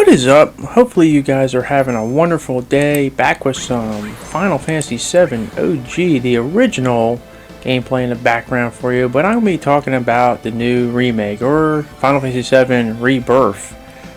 What is up? Hopefully you guys are having a wonderful day. Back with some Final Fantasy VII OG, the original gameplay in the background for you. But I'm going to be talking about the new remake, or Final Fantasy VII Rebirth,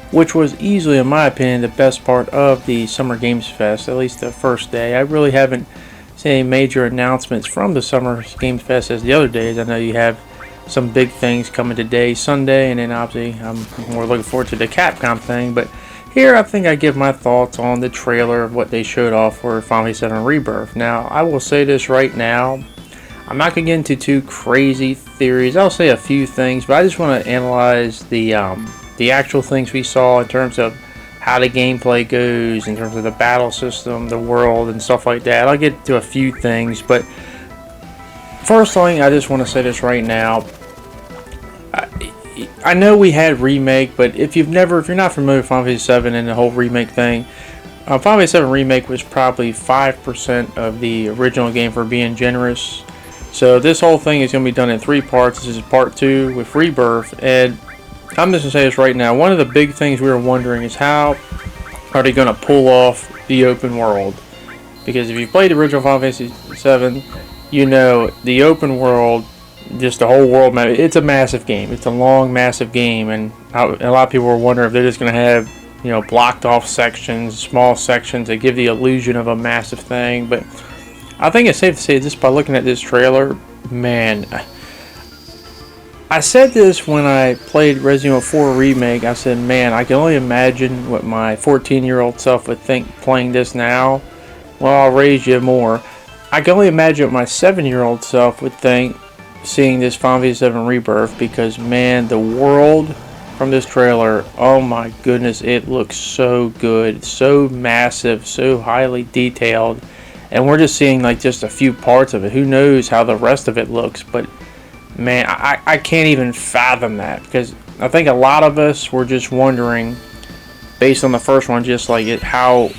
which was easily, in my opinion, the best part of the Summer Games Fest, at least the first day. I really haven't seen any major announcements from the Summer Games Fest as the other days. I know you have some big things coming today, Sunday, and then obviously I'm more looking forward to the Capcom thing. But here I think I give my thoughts on the trailer of what they showed off for Final Fantasy VII Rebirth. Now, I will say this right now, I'm not going to get into too crazy theories. I'll say a few things, but I just want to analyze the actual things we saw in terms of how the gameplay goes, in terms of the battle system, the world, and stuff like that. I'll get to a few things, but first thing, I just want to say this right now. I know we had remake, but if you're not familiar with Final Fantasy VII and the whole remake thing, Final Fantasy VII remake was probably 5% of the original game, for being generous. So this whole thing is going to be done in 3 parts. This is part 2 with Rebirth, and I'm just going to say this right now. One of the big things we were wondering is how are they going to pull off the open world? Because if you played the original Final Fantasy VII, you know, the open world, just the whole world map, it's a massive game. It's a long, massive game, and a lot of people were wondering if they're just going to have, you know, blocked off sections, small sections that give the illusion of a massive thing. But I think it's safe to say, just by looking at this trailer, man, I said this when I played Resident Evil 4 Remake. I said, man, I can only imagine what my 14-year-old self would think playing this now. Well, I'll raise you more. I can only imagine what my 7-year-old self would think seeing this Final Fantasy VII Rebirth, because, man, the world from this trailer, oh my goodness, it looks so good, so massive, so highly detailed, and we're just seeing like just a few parts of it. Who knows how the rest of it looks, but man, I can't even fathom that, because I think a lot of us were just wondering, based on the first one, just like how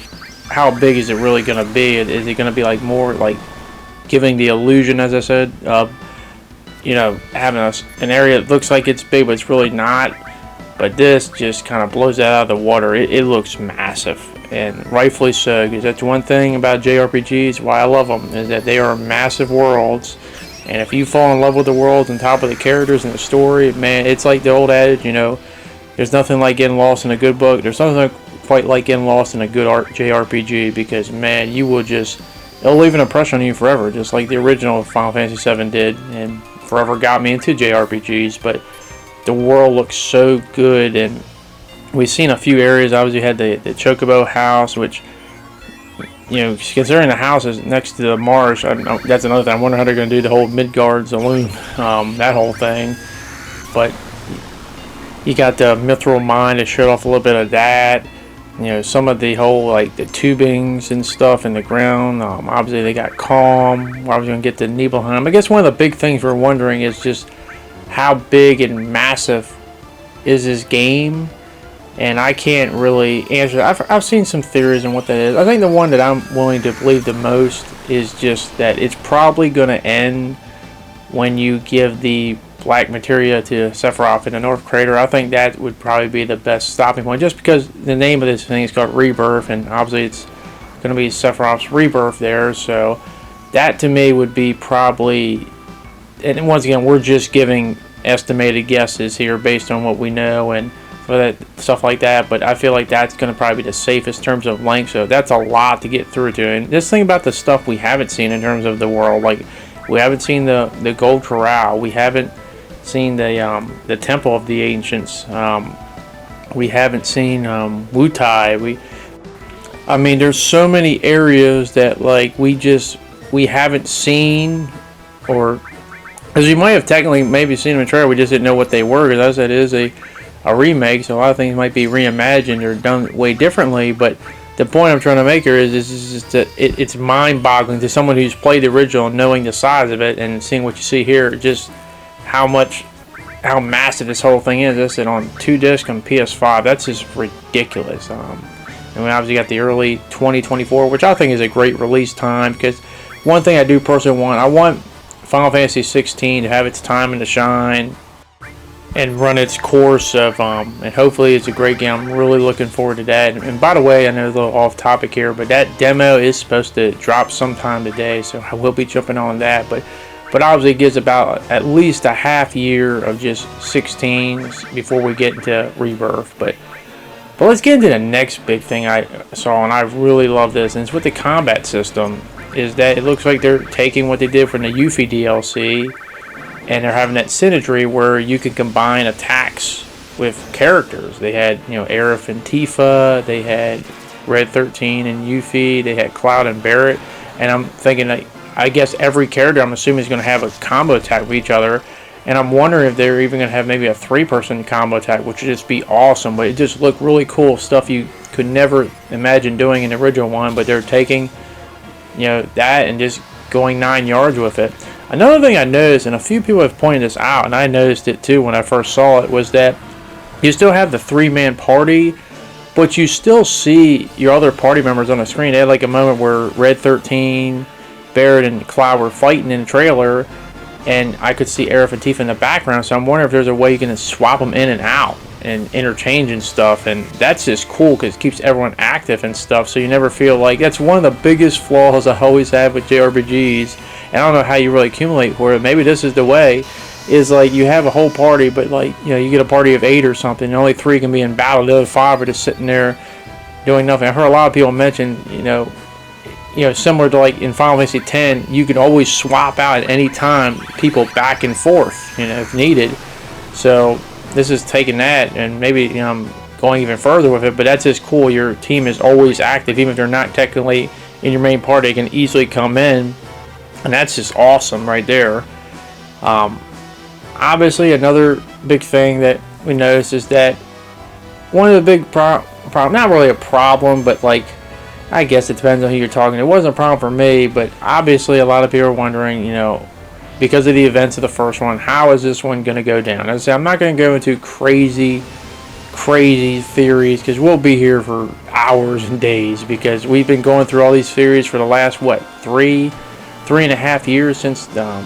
big is it really going to be? Is it going to be like more like giving the illusion, as I said, of, you know, having an area that looks like it's big, but it's really not? But this just kind of blows that out of the water. It looks massive, and rightfully so, because that's one thing about JRPGs, why I love them, is that they are massive worlds. And if you fall in love with the worlds on top of the characters and the story, man, it's like the old adage, you know, there's nothing like getting lost in a good book. There's nothing quite like getting lost in a good JRPG, because, man, you will just, it'll leave an impression on you forever, just like the original Final Fantasy VII did, and forever got me into JRPGs. But the world looks so good, and we've seen a few areas. Obviously, you had the Chocobo house, which, you know, considering the house is next to the marsh, that's another thing. I wonder how they're going to do the whole Midgard Saloon, that whole thing. But you got the Mithril mine that showed off a little bit of that. You know, some of the whole, like, the tubings and stuff in the ground. Obviously, they got Calm. I was going to get to Nibelheim. I guess one of the big things we're wondering is just how big and massive is this game? And I can't really answer that. I've seen some theories on what that is. I think the one that I'm willing to believe the most is just that it's probably going to end when you give the black materia to Sephiroth in the North Crater. I think that would probably be the best stopping point, just because the name of this thing is called Rebirth, and obviously it's going to be Sephiroth's rebirth there. So that to me would be probably, and once again, we're just giving estimated guesses here based on what we know and for that stuff like that, but I feel like that's going to probably be the safest terms of length. So that's a lot to get through to. And this thing about the stuff we haven't seen in terms of the world, like we haven't seen the Gold Corral, we haven't seen the Temple of the Ancients, we haven't seen Wutai. I mean, there's so many areas that like we haven't seen, or as you might have technically maybe seen them in the trailer, we just didn't know what they were, because as I said, it is a remake, so a lot of things might be reimagined or done way differently. But the point I'm trying to make here is that it's mind-boggling to someone who's played the original, knowing the size of it and seeing what you see here, just how massive this whole thing is. This is on 2 discs on PS5. That's just ridiculous. And we obviously got the early 2024, which I think is a great release time, because one thing I do personally want, I want Final Fantasy 16 to have its time and to shine. and run its course of and hopefully it's a great game. I'm really looking forward to that. And by the way, I know it's a little off topic here, but that demo is supposed to drop sometime today, so I will be jumping on that. But obviously it gives about at least a half year of just 16s before we get into Rebirth. But let's get into the next big thing I saw, and I really love this, and it's with the combat system. Is that it looks like they're taking what they did from the Yuffie DLC, and they're having that synergy where you can combine attacks with characters. They had, Aerith and Tifa, they had Red 13 and Yuffie, they had Cloud and Barret, and I'm thinking that I guess every character, I'm assuming, is going to have a combo attack with each other, and I'm wondering if they're even going to have maybe a 3-person combo attack, which would just be awesome. But it just looked really cool, stuff you could never imagine doing in the original one, but they're taking that and just going 9 yards with it. Another thing I noticed, and a few people have pointed this out, and I noticed it too when I first saw it, was that you still have the 3-man party, but you still see your other party members on the screen. They had like a moment where Red 13, Barret, and Cloud were fighting in the trailer, and I could see Aerith and Tifa in the background, so I'm wondering if there's a way you can swap them in and out and interchange and stuff, and that's just cool because it keeps everyone active and stuff, so you never feel like... That's one of the biggest flaws I always have with JRPGs, and I don't know how you really accumulate for it. Maybe this is the way, is like you have a whole party, but like, you get a party of 8 or something, and only 3 can be in battle, the other 5 are just sitting there doing nothing. I heard a lot of people mention, similar to like in Final Fantasy X, you can always swap out at any time people back and forth, if needed. So this is taking that, and maybe I'm going even further with it, but that's just cool. Your team is always active, even if they're not technically in your main party. They can easily come in, and that's just awesome right there. Obviously, another big thing that we noticed is that one of the big problem, not really a problem, but like, I guess it depends on who you're talking to. It wasn't a problem for me, but obviously a lot of people are wondering, because of the events of the first one, how is this one going to go down? As I say, I'm not going to go into crazy theories, because we'll be here for hours and days, because we've been going through all these theories for the last, 3.5 years since the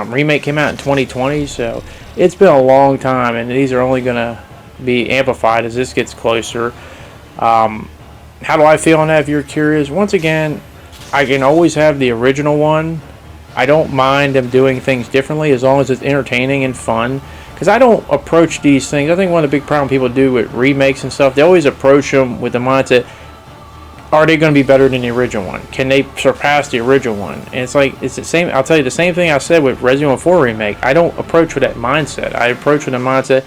remake came out in 2020, so it's been a long time, and these are only going to be amplified as this gets closer. How do I feel on that, if you're curious? Once again, I can always have the original one. I don't mind them doing things differently as long as it's entertaining and fun. Because I don't approach these things. I think one of the big problems people do with remakes and stuff, they always approach them with the mindset, are they going to be better than the original one? Can they surpass the original one? And it's like, it's the same. I'll tell you the same thing I said with Resident Evil 4 Remake. I don't approach with that mindset. I approach with the mindset,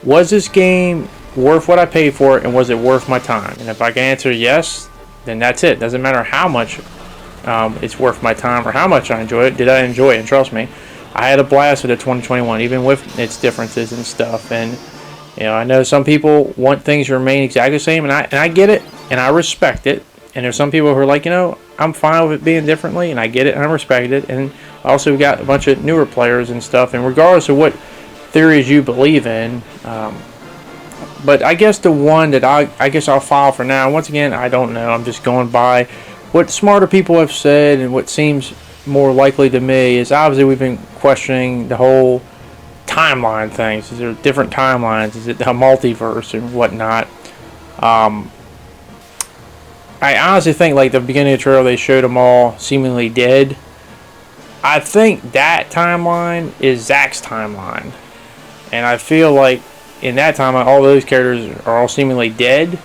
was this game worth what I paid for it, and was it worth my time? And if I can answer yes, then that's it. Doesn't matter how much it's worth my time or how much I enjoy it. Did I enjoy it? And trust me, I had a blast with the 2021, even with its differences and stuff. And I know some people want things to remain exactly the same, and I get it, and I respect it. And there's some people who are like, I'm fine with it being differently, and I get it, and I respect it. And also, we got a bunch of newer players and stuff. And regardless of what theories you believe in, but I guess the one that I guess I'll file for now, once again, I don't know. I'm just going by what smarter people have said, and what seems more likely to me is obviously we've been questioning the whole timeline things. Is there different timelines? Is it the multiverse and whatnot? I honestly think like the beginning of the trailer they showed them all seemingly dead. I think that timeline is Zack's timeline, and I feel like in that timeline all those characters are all seemingly dead.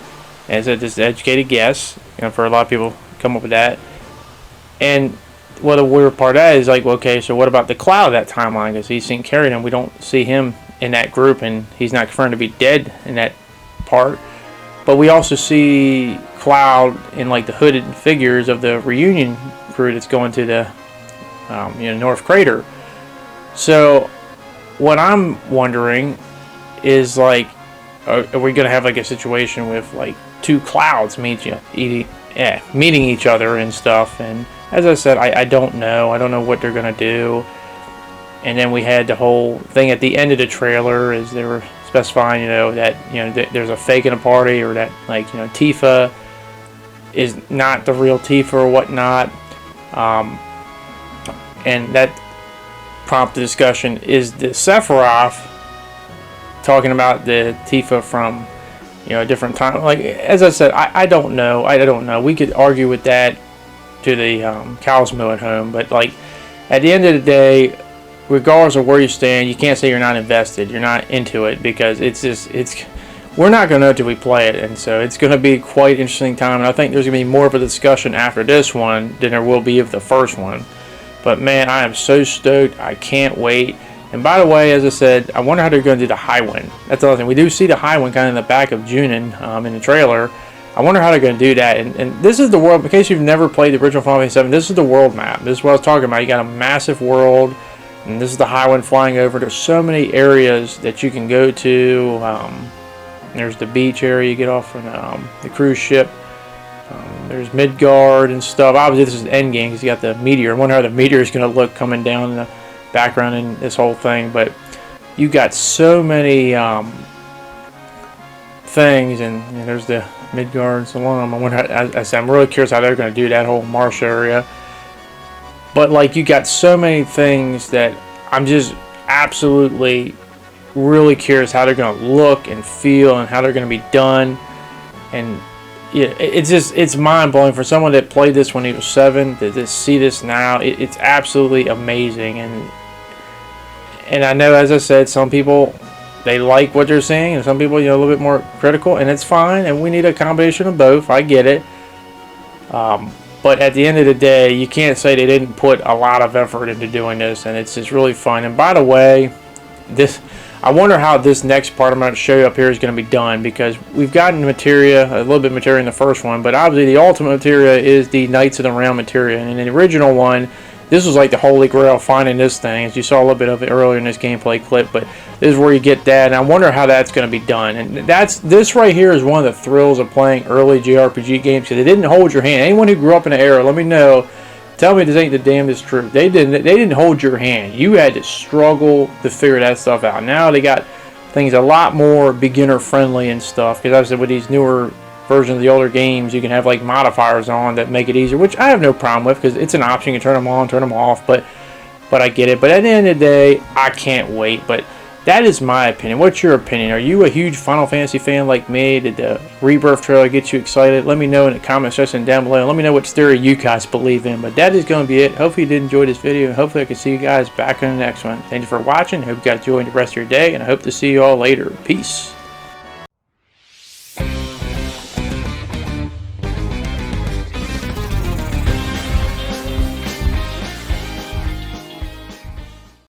And so this is an educated guess, for a lot of people come up with that. And what the weird part of that is like, well, okay, so what about the Cloud of that timeline? Because he's seen carried him. We don't see him in that group, and he's not confirmed to be dead in that part. But we also see Cloud in like the hooded figures of the reunion crew that's going to the North Crater. So what I'm wondering is like, are we going to have like a situation with like 2 Clouds meeting each other and stuff? And as I said, I don't know. I don't know what they're going to do. And then we had the whole thing at the end of the trailer as they were specifying, that there's a fake in a party, or that like Tifa is not the real Tifa or whatnot. And that prompted discussion: is the Sephiroth talking about the Tifa from, you know, a different time. Like, as I said, I don't know. I don't know. We could argue with that to the cows moo at home, but like at the end of the day, regardless of where you stand, you can't say you're not invested. You're not into it, because we're not going to know until we play it, and so it's going to be quite interesting time. And I think there's going to be more of a discussion after this one than there will be of the first one. But man, I am so stoked. I can't wait. And by the way, as I said, I wonder how they're going to do the high wind. That's the other thing. We do see the high wind kind of in the back of Junin in the trailer. I wonder how they're going to do that. And this is the world. In case you've never played the original Final Fantasy VII, this is the world map. This is what I was talking about. You got a massive world, and this is the high wind flying over. There's so many areas that you can go to. There's the beach area you get off from the cruise ship. There's Midgard and stuff. Obviously, this is the end game because you got the meteor. I wonder how the meteor is going to look coming down in the background in this whole thing. But you got so many things, and there's the Midgard and Salem. I wonder. I'm really curious how they're going to do that whole marsh area. But like, you got so many things that I'm just absolutely really curious how they're going to look and feel and how they're going to be done. And yeah, it's mind-blowing for someone that played this when he was 7 to see this now. It's absolutely amazing. And I know, as I said, some people, they like what they're seeing, and some people, you know, a little bit more critical, and it's fine, and we need a combination of both. I get it. But at the end of the day, you can't say they didn't put a lot of effort into doing this, and it's just really fun. And by the way, I wonder how this next part I'm going to show you up here is going to be done, because we've gotten materia, a little bit of materia in the first one, but obviously the ultimate materia is the Knights of the Round materia. And in the original one, this was like the holy grail, finding this thing, as you saw a little bit of it earlier in this gameplay clip, but this is where you get that, and I wonder how that's going to be done. And this right here is one of the thrills of playing early JRPG games, because they didn't hold your hand. Anyone who grew up in the era, let me know. Tell me this ain't the damnedest truth. They didn't hold your hand. You had to struggle to figure that stuff out. Now they got things a lot more beginner friendly and stuff, because obviously with these newer versions of the older games, you can have like modifiers on that make it easier, which I have no problem with, because it's an option. You can turn them on, turn them off, but I get it. But at the end of the day, I can't wait. But that is my opinion. What's your opinion? Are you a huge Final Fantasy fan like me? Did the Rebirth trailer get you excited? Let me know in the comment section down below. Let me know what theory you guys believe in. But that is going to be it. Hopefully you did enjoy this video, and hopefully I can see you guys back in the next one. Thank you for watching. Hope you guys enjoyed the rest of your day, and I hope to see you all later. Peace.